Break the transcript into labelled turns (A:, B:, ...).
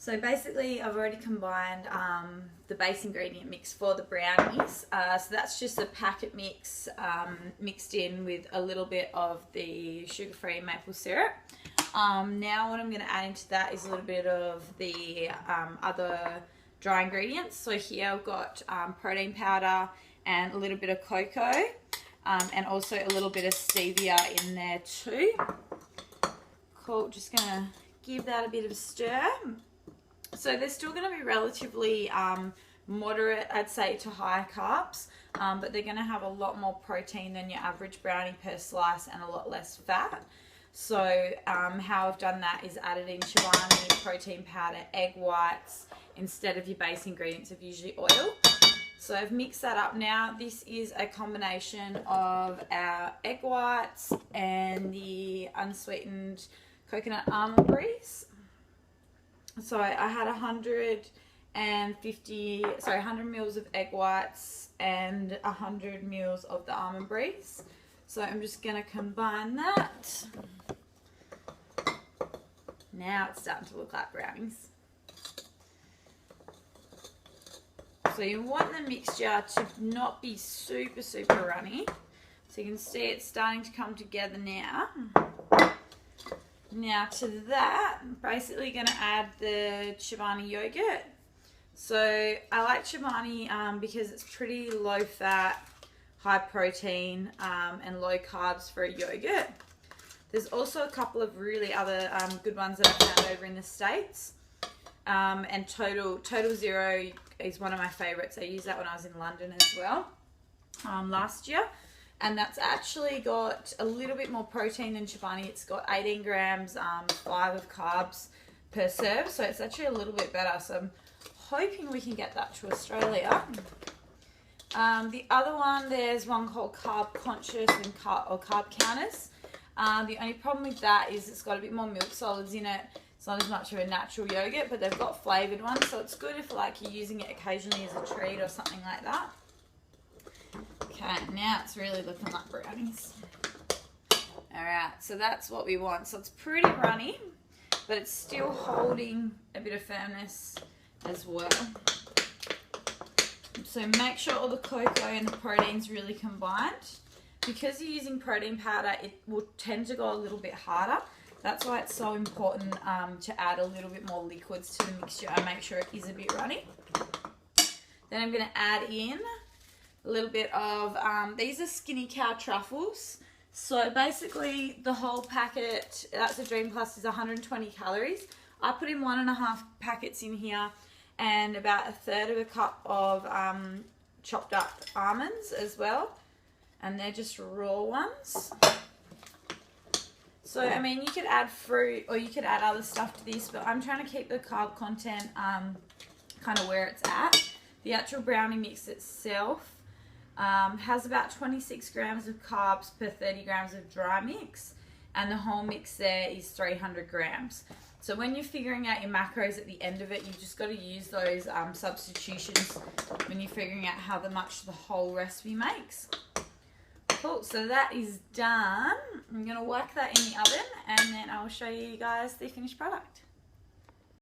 A: So basically I've already combined the base ingredient mix for the brownies. So that's just a packet mix mixed in with a little bit of the sugar-free maple syrup. Now what I'm going to add into that is a little bit of the other dry ingredients. So here I've got protein powder and a little bit of cocoa and also a little bit of stevia in there too. Cool, just going to give that a bit of a stir. So they're still going to be relatively moderate, I'd say, to high carbs, but they're going to have a lot more protein than your average brownie per slice and a lot less fat. So how I've done that is added in Chobani, protein powder, egg whites, instead of your base ingredients of usually oil. So I've mixed that up now. This is a combination of our egg whites and the unsweetened coconut almond bries. So I had 100 mils of egg whites and 100 mils of the almond bries. So I'm just going to combine that. Now it's starting to look like brownies. So you want the mixture to not be super runny. So you can see it's starting to come together now. Now to that, I'm basically going to add the Chobani yogurt. So I like Chobani because it's pretty low fat, high protein and low carbs for a yogurt. There's also a couple of really other good ones that I found over in the States. And Total Zero is one of my favorites. I used that when I was in London as well last year. And that's actually got a little bit more protein than Chobani. It's got 18 grams, 5 of carbs per serve. So it's actually a little bit better. So I'm hoping we can get that to Australia. The other one, there's one called Carb Conscious and Carb Counters. The only problem with that is it's got a bit more milk solids in it. It's not as much of a natural yogurt, but they've got flavoured ones. So it's good if like you're using it occasionally as a treat or something like that. Okay, now it's really looking like brownies. Alright, so that's what we want. So it's pretty runny, but it's still holding a bit of firmness as well. So make sure all the cocoa and the protein's really combined. Because you're using protein powder, it will tend to go a little bit harder. That's why it's so important to add a little bit more liquids to the mixture and make sure it is a bit runny. Then I'm going to add in a little bit of, these are Skinny Cow truffles. So basically the whole packet, that's a Dream Plus, is 120 calories. I put in 1.5 packets in here and about 1/3 of a cup of chopped up almonds as well. And they're just raw ones. So, I mean, you could add fruit or you could add other stuff to this, but I'm trying to keep the carb content kind of where it's at. The actual brownie mix itself has about 26 grams of carbs per 30 grams of dry mix, and the whole mix there is 300 grams. So when you're figuring out your macros at the end of it, you've just got to use those substitutions when you're figuring out how much the whole recipe makes. Cool, so that is done. I'm going to whack that in the oven and then I'll show you guys the finished product.